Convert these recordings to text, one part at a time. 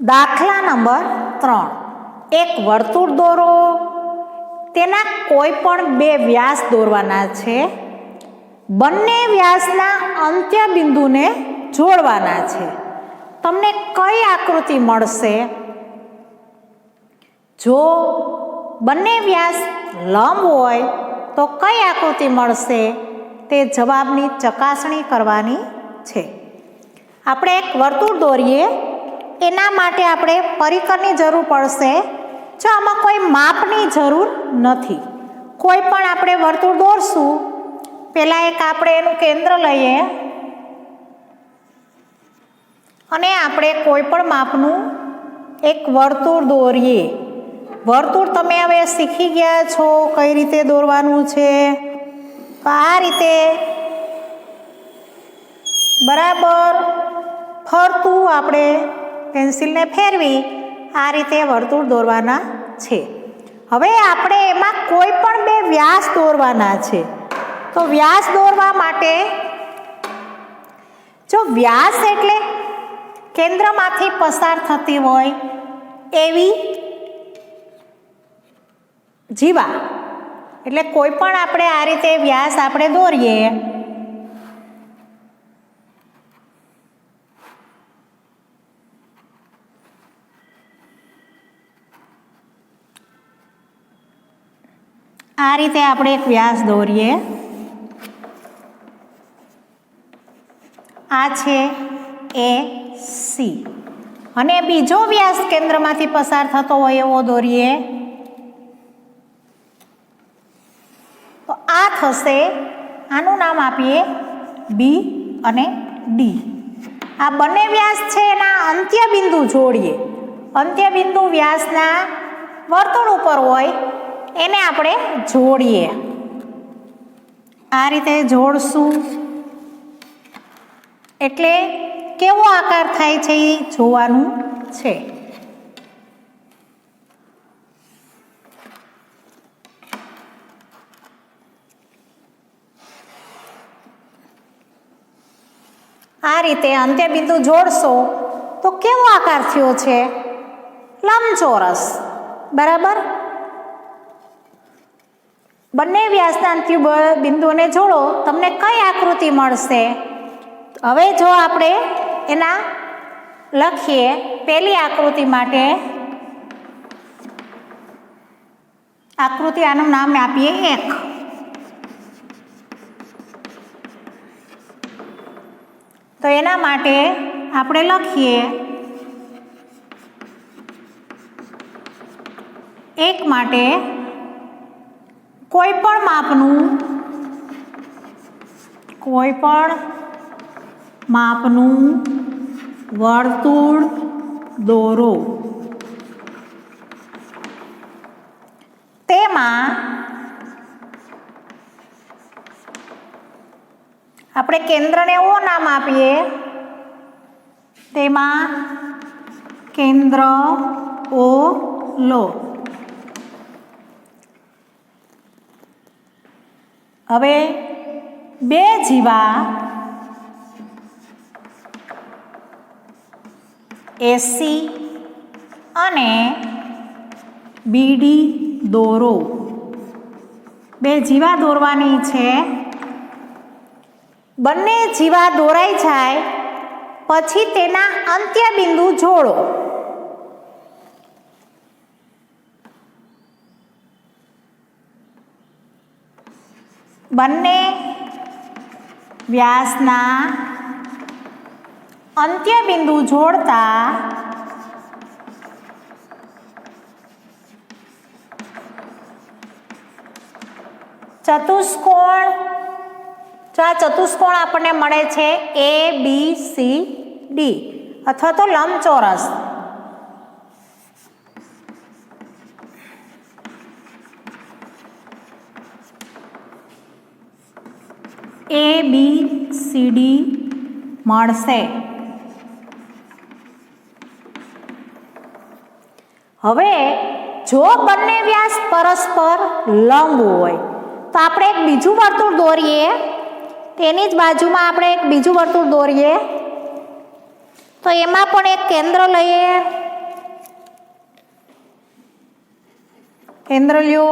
દાખલા નંબર 3, એક વર્તુળ દોરો. તેના કોઈ પણ બે વ્યાસ દોરવાના છે. બંને વ્યાસના અંત્ય બિંદુને જોડવાના છે. તમને કઈ આકૃતિ મળશે? જો બંને વ્યાસ લંબ હોય તો કઈ આકૃતિ મળશે તે જવાબની ચકાસણી કરવાની છે. આપણે એક વર્તુળ દોરીએ, એના માટે આપણે પરિકરની જરૂર પડશે. જો આમાં કોઈ માપની જરૂર નથી. કોઈ પણ આપણે વર્તુળ દોરશું, પહેલાં એક આપણે એનું કેન્દ્ર લઈએ અને આપણે કોઈ પણ માપનું એક વર્તુળ દોરીએ. વર્તુળ તમે હવે શીખી ગયા છો કઈ રીતે દોરવાનું છે. તો આ રીતે બરાબર ફરતું આપણે પેન્સિલને ફેરવી આ રીતે વર્તુળ દોરવાના છે. હવે આપણે એમાં કોઈ પણ બે વ્યાસ દોરવાના છે. તો વ્યાસ દોરવા માટે, જો વ્યાસ એટલે કેન્દ્રમાંથી પસાર થતી હોય એવી જીવા, એટલે કોઈ પણ આપણે આ રીતે વ્યાસ આપણે દોરીએ. આ રીતે આપણે એક વ્યાસ દોરીએ. આ છે AC અને બીજો વ્યાસ કેન્દ્રમાંથી પસાર થતો હોય એવો દોરીએ. તો આ થશે, આનું નામ આપીએ B અને D. આ બંને વ્યાસ છે એના અંત્ય બિંદુ જોડીએ. અંત્ય બિંદુ વ્યાસના વર્તુળ ઉપર હોય એને આપણે જોડીએ. આ રીતે જોડશું એટલે કેવો આકાર થાય છે એ જોવાનું છે. આ રીતે અંત્ય બિંદુ જોડશો તો કેવો આકાર થયો છે? લંબચોરસ. બરાબર. બંને વ્યાસના અંત્ય બિંદુને જોડો, તમને કઈ આકૃતિ મળશે? હવે જો આપણે એના લખીએ, પહેલી આકૃતિ માટે આકૃતિ, આનું નામ આપીએ 1. તો એના માટે આપણે લખીએ 1 માટે કોઈ પણ માપનું વર્તુળ દોરો. તેમાં આપણે કેન્દ્રને એવો નામ આપીએ, તેમાં કેન્દ્ર O લો. હવે બે જીવા AC અને BD દોરો. બે જીવા દોરવાની છે. બંને જીવા દોરાઈ જાય પછી તેના અંત્ય બિંદુ જોડો. બંને વ્યાસના અંત્ય બિંદુ જોડતા ચતુષ્કોણ, જો આ ચતુષ્કોણ આપણને મળે છે ABCD અથવા તો લંબચોરસ. ABCD મળશે. હવે જો બંને વ્યાસ પરસ્પર લંબ હોય તો આપણે એક બીજું વર્તુળ દોરીએ. તેની જ બાજુમાં આપણે એક બીજું વર્તુળ દોરીએ. તો એમાં પણ એક કેન્દ્ર લઈએ કેન્દ્ર લ્યો.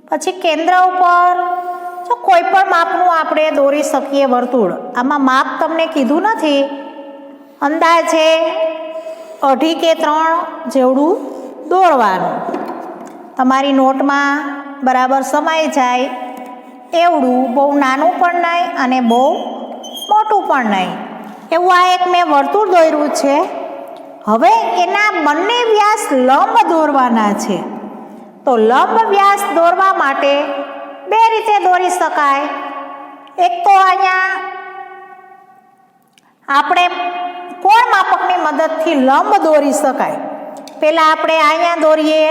પછી કેન્દ્ર ઉપર જો કોઈ પણ માપનું આપણે દોરી શકીએ વર્તુળ. આમાં માપ તમને કીધું નથી, અંદાજે 2.5 કે 3 જેવડું દોરવાનું. તમારી નોટમાં બરાબર સમાઈ જાય એવડું, બહુ નાનું પણ નહીં અને બહુ મોટું પણ નહીં, એવું આ એક મેં વર્તુળ દોર્યું છે. હવે એના બંને વ્યાસ લંબ દોરવાના છે. તો લંબ વ્યાસ દોરવા માટે 2 રીતે દોરી શકાય. એક તો અહીંયા આપણે કોણ માપકની મદદથી લંબ દોરી શકાય. પહેલા આપણે અહીંયા દોરીએ.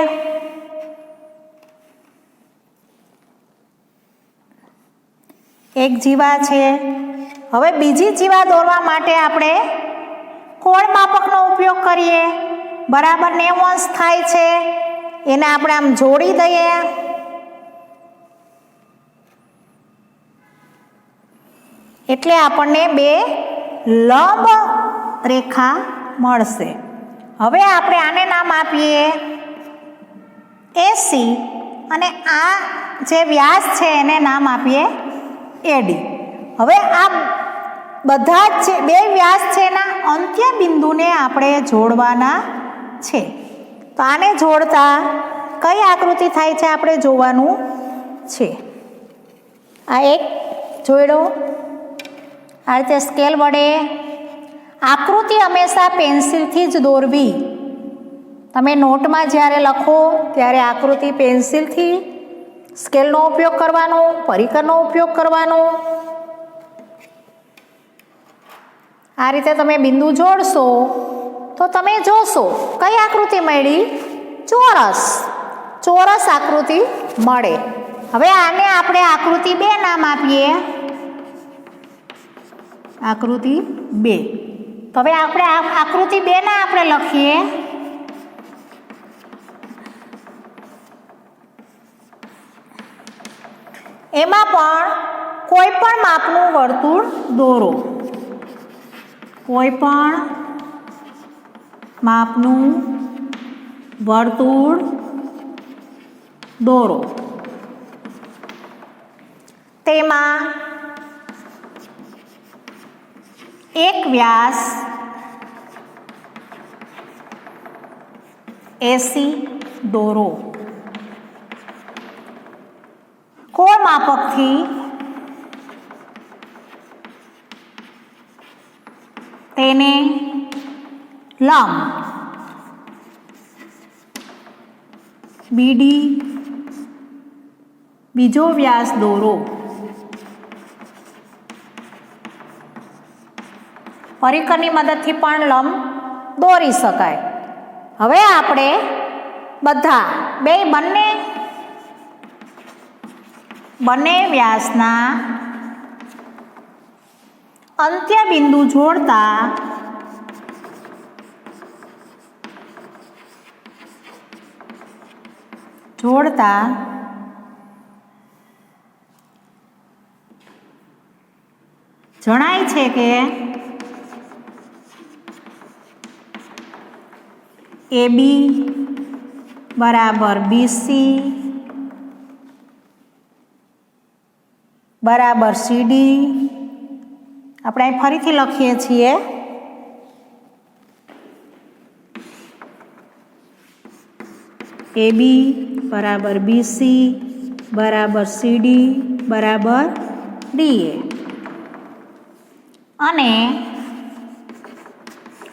એક જીવા છે. હવે બીજી જીવા દોરવા માટે આપણે કોણ માપકનો ઉપયોગ કરીએ. બરાબર 90 અંશ થાય છે, એને આપણે આમ જોડી દઈએ. એટલે આપણને 2 લંબ રેખા મળશે. હવે આપણે આને નામ આપીએ AC અને આ જે વ્યાસ છે એને નામ આપીએ AD. હવે આ બધા જ 2 વ્યાસ છે એના અંત્ય બિંદુને આપણે જોડવાના છે. તો આને જોડતા કઈ આકૃતિ થાય છે આપણે જોવાનું છે. આ એક જોડો. આ રીતે સ્કેલ વડે આકૃતિ હંમેશા પેન્સિલથી જ દોરવી. તમે નોટમાં જ્યારે લખો ત્યારે આકૃતિ પેન્સિલથી, સ્કેલનો ઉપયોગ કરવાનો, પરિકરનો ઉપયોગ કરવાનો. આ રીતે તમે બિંદુ જોડશો તો તમે જોશો કઈ આકૃતિ મળી? ચોરસ. ચોરસ આકૃતિ મળે. હવે આને આપણે આકૃતિ 2 નામ આપીએ. આકૃતિ 2. તો હવે આપણે આકૃતિ 2 ના આપણે લખીએ. એમાં પણ કોઈ પણ માપનું વર્તુળ દોરો. કોઈ પણ માપનું વર્તુળ દોરો. તેમાં એક વ્યાસ AC દોરો. કોણ માપકથી તેને લંબ BD બીજો વ્યાસ દોરો. પરિકરની મદદથી પણ લંબ દોરી શકાય. હવે આપણે બધા બંને વ્યાસના અંત્ય બિંદુ જોડતા જણાય છે કે AB બરાબર BC બરાબર CD. આપણે અહીં ફરીથી લખીએ છીએ. AB બરાબર BC બરાબર CD બરાબર DA. અને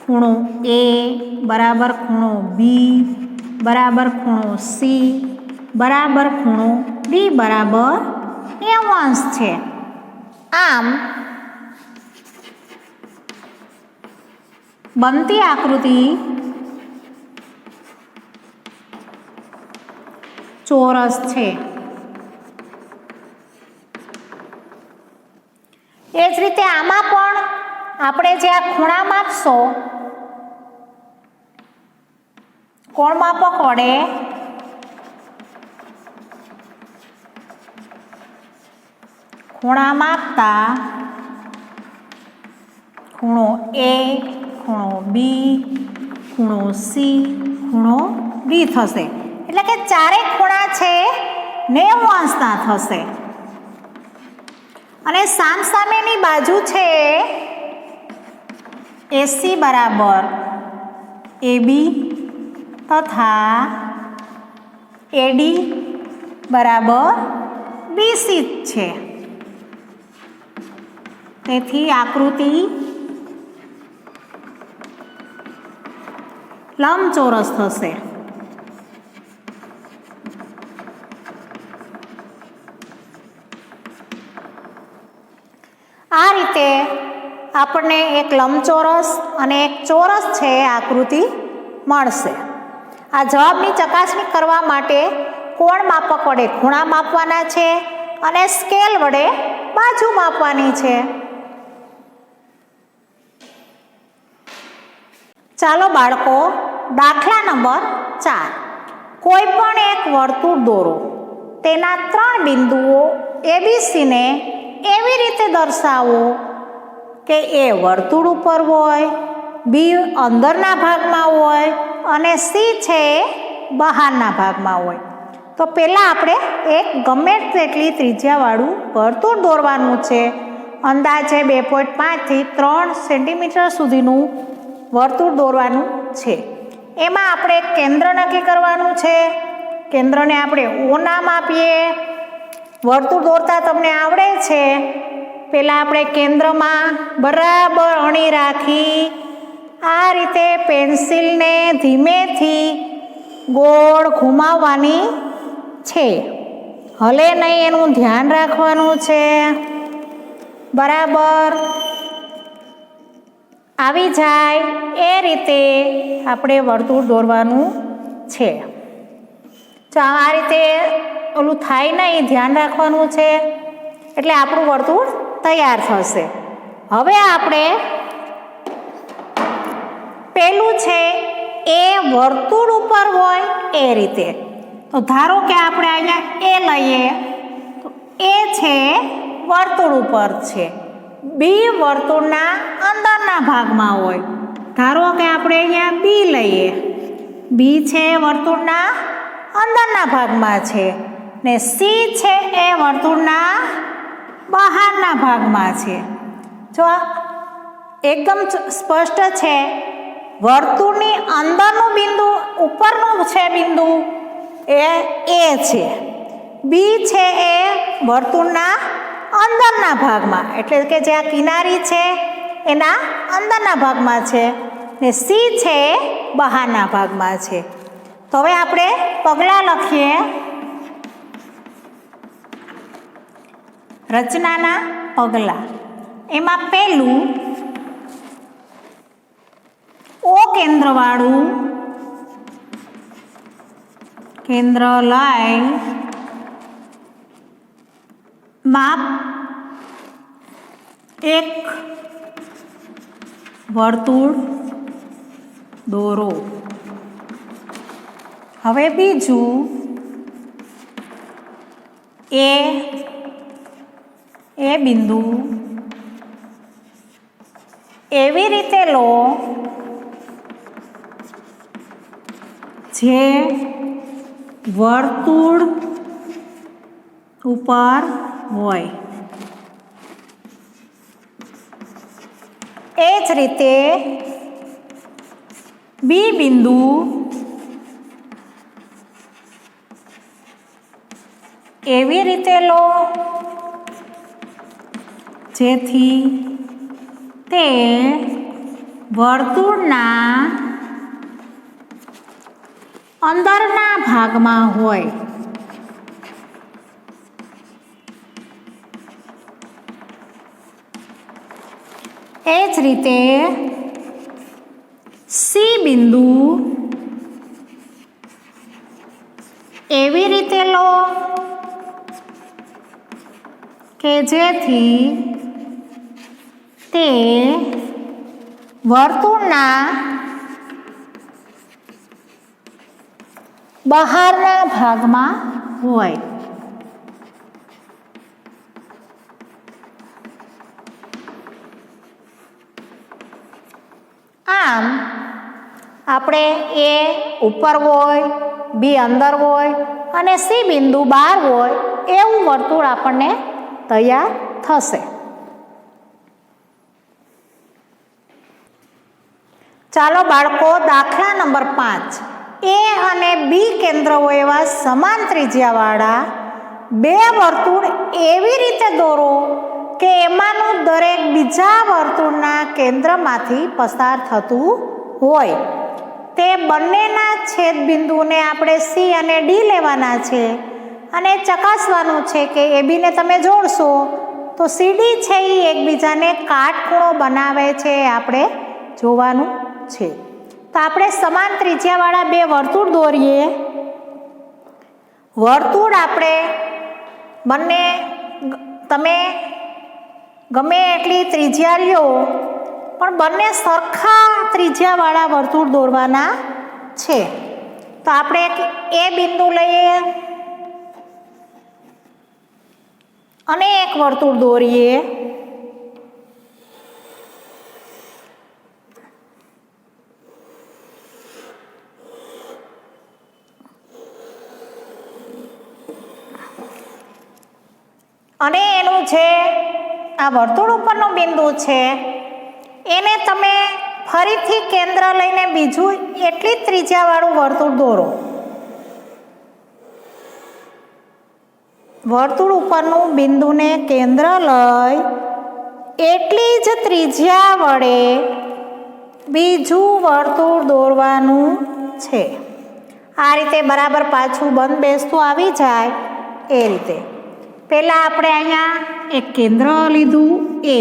ખૂણો A બરાબર ખૂણો B બરાબર ખૂણો C બરાબર ખૂણો D બરાબર 90 અંશ છે. આમ બનતી આકૃતિ ચોરસ છે. એ જ રીતે આમાં પણ આપણે જે આ ખૂણા માપશો કોણ માપક વડે ખૂણા માપતા ખૂણો A, ખૂણો B, ખૂણો C, ખૂણો D થશે. એટલે કે ચારે ખૂણા છે 90 અંશના થશે અને સામસામેની બાજુ છે AC બરાબર AB તથા AD બરાબર BC છે. તેથી આકૃતિ લંબચોરસ થશે. આ રીતે આપણને એક લંબચોરસ અને એક ચોરસ છે આકૃતિ મળશે. આ જવાબની ચકાસણી કરવા માટે કોણ માપક વડે ખૂણા માપવાના છે અને સ્કેલ વડે બાજુ માપવાની છે. ચાલો બાળકો, દાખલા નંબર 4. કોઈ પણ એક વર્તુળ દોરો. તેના 3 બિંદુઓ ABC ને એવી રીતે દર્શાવો કે એ વર્તુળ ઉપર હોય, B અંદરના ભાગમાં હોય અને C છે બહારના ભાગમાં હોય. તો પહેલાં આપણે એક ગમે તેટલી ત્રિજ્યાવાળું વર્તુળ દોરવાનું છે. અંદાજે 2.5 થી 3 સેન્ટીમીટર સુધીનું વર્તુળ દોરવાનું છે. એમાં આપણે કેન્દ્ર નક્કી કરવાનું છે. કેન્દ્રને આપણે O નામ આપીએ. વર્તુળ દોરતા તમને આવડે છે. પહેલાં આપણે કેન્દ્રમાં બરાબર અણી રાખી આ રીતે પેન્સિલને ધીમેથી ગોળ ઘુમાવવાની છે. હલે નહીં એનું ધ્યાન રાખવાનું છે. બરાબર આવી જાય એ રીતે આપણે વર્તુળ દોરવાનું છે. તો આ રીતે ઓલું થાય નહીં, ધ્યાન રાખવાનું છે. એટલે આપણું વર્તુળ તૈયાર થશે. હવે આપણે પેલું છે એ વર્તુળ ઉપર હોય એ રીતે. તો ધારો કે આપણે અહીંયા એ લઈએ તો એ છે વર્તુળ ઉપર છે. B વર્તુળના અંદરના ભાગમાં હોય. ધારો કે આપણે અહીંયા B લઈએ. B છે વર્તુળના અંદરના ભાગમાં છે ને C છે એ વર્તુળના બહારના ભાગમાં છે. જો એકદમ સ્પષ્ટ છે. વર્તુળની અંદરનું બિંદુ ઉપરનું છે બિંદુ એ છે. B છે એ વર્તુળના અંદરના ભાગમાં એટલે કે જે આ કિનારી છે એના અંદરના ભાગમાં છે ને C છે બહારના ભાગમાં છે. તો હવે આપણે પગલાં લખીએ. રચનાના પગલાં. એમાં પહેલું O કેન્દ્રવાળું કેન્દ્ર લઈ માપ એક વર્તુળ દોરો. હવે બીજું એ બિંદુ એવી રીતે લો જે વર્તુળ ઉપર હોય. એ જ રીતે B બિંદુ એવી રીતે લો જેથી તે વર્તુળના અંદરના ભાગમાં હોય. એ જ રીતે C બિંદુ એવી રીતે લો કે જેથી તે વર્તુળના બહારના ભાગમાં હોય. આમ આપણે A ઉપર હોય, B બી અંદર હોય અને સી બિંદુ બહાર હોય એવું વર્તુળ આપણને તૈયાર થશે. ચાલો બાળકો, દાખલા નંબર 5. એ અને બી કેન્દ્રો એવા સમાન ત્રિજ્યાવાળા બે વર્તુળ એવી રીતે દોરો કે એમાંનું દરેક બીજા વર્તુળના કેન્દ્રમાંથી પસાર થતું હોય. તે બંનેના છેદબિંદુને આપણે સી અને ડી લેવાના છે અને ચકાસવાનું છે કે એ બીને તમે જોડશો તો સીડી છે એ એકબીજાને કાટખૂણો બનાવે છે, આપણે જોવાનું છે. તો આપણે સમાન ત્રિજ્યાવાળા બે વર્તુળ દોરીએ. વર્તુળ આપણે બંને તમે ગમે એટલી ત્રિજ્યા લ્યો પણ બંને સરખા ત્રિજ્યાવાળા વર્તુળ દોરવાના છે. તો આપણે એ બિંદુ લઈએ અને એક વર્તુળ દોરીએ. અને એનું જે આ વર્તુળ ઉપરનું બિંદુ છે એને તમે ફરીથી કેન્દ્ર લઈને બીજું એટલી જ ત્રિજ્યાવાળું વર્તુળ દોરો. વર્તુળ ઉપરનું બિંદુને કેન્દ્ર લઈ એટલી જ ત્રિજ્યા વડે બીજું વર્તુળ દોરવાનું છે. આ રીતે બરાબર પાછું બંધ બેસતું આવી જાય એ રીતે. પહેલાં આપણે અહીંયા એક કેન્દ્ર લીધું એ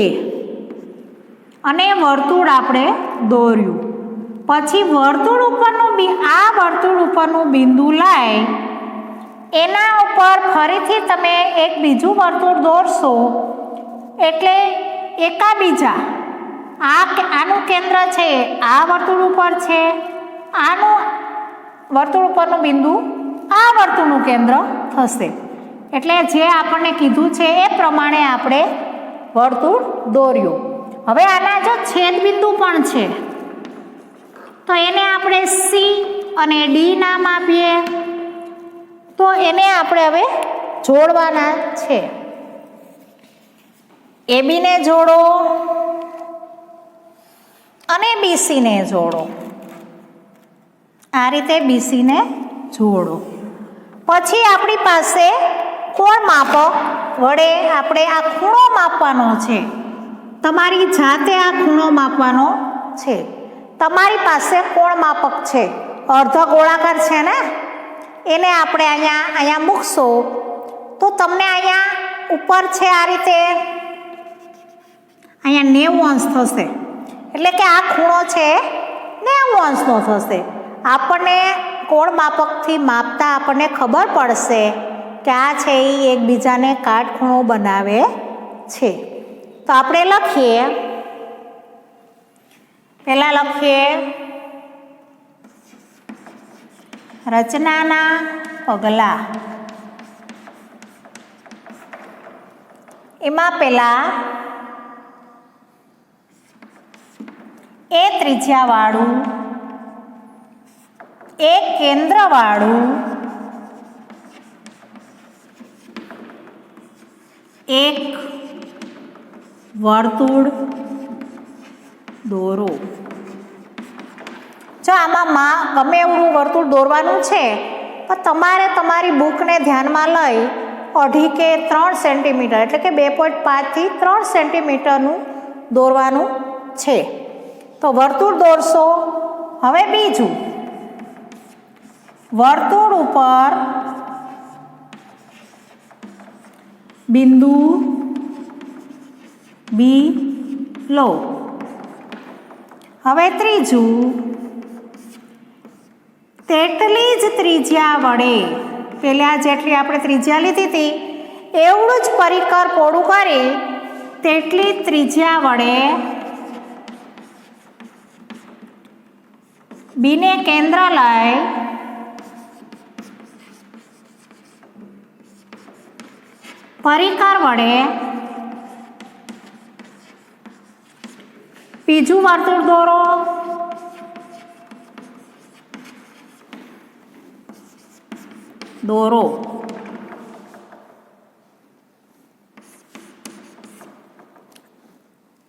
અને વર્તુળ આપણે દોર્યું. પછી વર્તુળ ઉપરનું આ વર્તુળ ઉપરનું બિંદુ લઈ એના ઉપર ફરીથી તમે એક બીજું વર્તુળ દોરશો એટલે એકાબીજા આનું કેન્દ્ર છે આ વર્તુળ ઉપર છે, આનું વર્તુળ ઉપરનું બિંદુ આ વર્તુળનું કેન્દ્ર થશે. એટલે જે આપણને કીધું છે એ પ્રમાણે આપણે વર્તુળ દોર્યું. હવે આના જો છેદબિંદુ પણ છે તો એને આપણે સી અને ડી નામ આપીએ. તો એને આપણે હવે જોડવાના છે. એબીને જોડો અને બીસીને જોડો. આ રીતે બીસીને જોડો. પછી આપણી પાસે કોણ માપક વડે આપણે આ ખૂણો માપવાનો છે. તમારી જાતે આ ખૂણો માપવાનો છે. તમારી પાસે કોણ માપક છે, અર્ધ ગોળાકાર છે ને, એને આપણે અહીંયા મૂકશો તો તમને અહીંયા ઉપર છે આ રીતે અહીંયા 90 અંશ થશે. એટલે કે આ ખૂણો છે 90 અંશનો થશે. આપણને કોણ માપકથી માપતા આપણને ખબર પડશે કે આ છે એ એકબીજાને કાટખૂણો બનાવે છે. તો આપણે લખીએ, પહેલાં લખીએ રચનાના પગલાં. એમાં પહેલાં એ ત્રિજ્યાવાળું એક કેન્દ્રવાળું એક વર્તુળ દોરો. જો આમાં ગમે એવું વર્તુળ દોરવાનું છે પણ તમારે તમારી બુકને ધ્યાનમાં લઈ 2.5 કે 3 સેન્ટીમીટર એટલે કે 2.5 થી 3 સેન્ટીમીટરનું દોરવાનું છે. તો વર્તુળ દોરશો. હવે બીજું, વર્તુળ ઉપર બિંદુ બી લો. હવે ત્રીજું, તેટલી જ ત્રિજ્યા વડે પહેલાં જેટલી આપણે ત્રિજ્યા લીધી હતી એવડું જ પરિકર પહોળું કરી તેટલી ત્રિજ્યા વડે બીને કેન્દ્ર લઈ પરિકર વડે બીજું વર્તુળ દોરો. દોરો.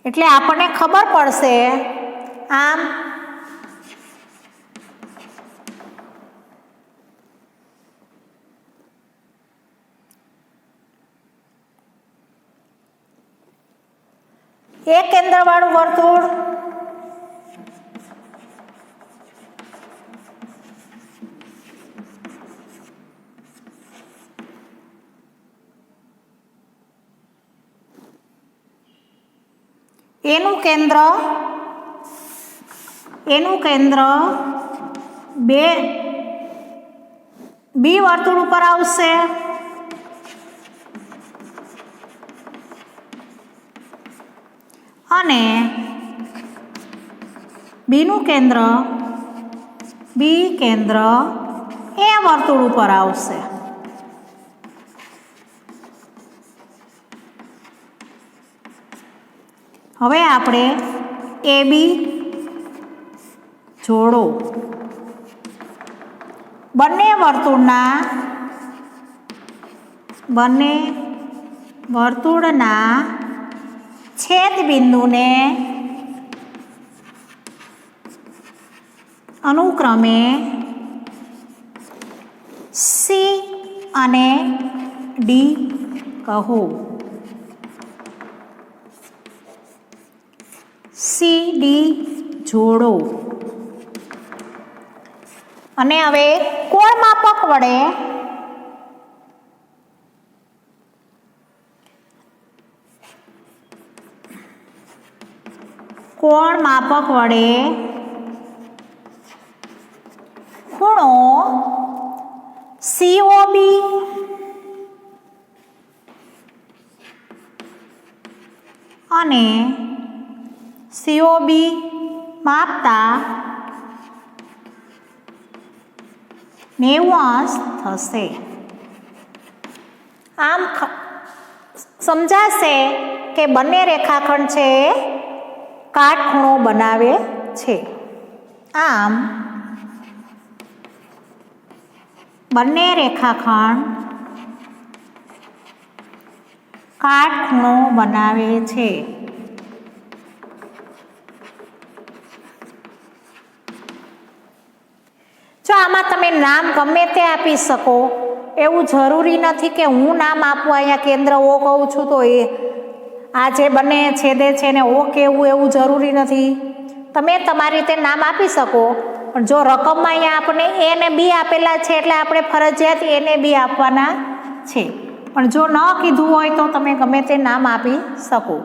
એટલે આપણને ખબર પડશે આમ એક કેન્દ્રવાળું વર્તુળ, એનું કેન્દ્ર બી વર્તુળ ઉપર આવશે અને બીનું કેન્દ્ર એ વર્તુળ ઉપર આવશે. હવે આપણે AB જોડો. બંને વર્તુળના છેદ બિંદુને અનુક્રમે C અને D કહો. CD જોડો. અને હવે કોણ માપક વડે ખૂણો COB અને COB માપતા 90° થશે. આમ સમજાશે કે બંને રેખાખંડ છે કાટખૂણો બનાવે છે. આમ બંને રેખાખંડ કાટખૂણો બનાવે છે. જો આમાં તમે નામ ગમે તે આપી શકો, એવું જરૂરી નથી કે હું નામ આપું. અહીંયા કેન્દ્ર ઓ કહું છું તો એ આ જે બંને છેદે છે ને ઓ કહેવું એવું જરૂરી નથી. તમે તમારી રીતે નામ આપી શકો, પણ જો રકમમાં અહીંયા આપણે એ ને બી આપેલા છે એટલે આપણે ફરજિયાત એ ને બી આપવાના છે. પણ જો ન કીધું હોય તો તમે ગમે તે નામ આપી શકો.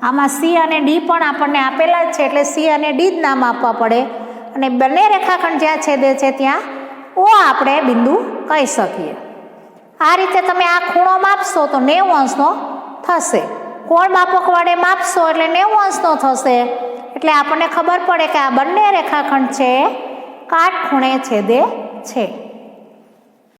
આમાં સી અને ડી પણ આપણને આપેલા જ છે એટલે સી અને ડી જ નામ આપવા પડે. અને બંને રેખાખંડ જ્યાં છેદે છે ત્યાં ઓ આપણે બિંદુ કહી શકીએ. આ રીતે તમે આ ખૂણો માપશો તો 90° થશે. કોણ માપક વડે માપશો એટલે 90° થશે. એટલે આપણને ખબર પડે કે આ બંને રેખાખંડ છે કાટખૂણે છેદે છે.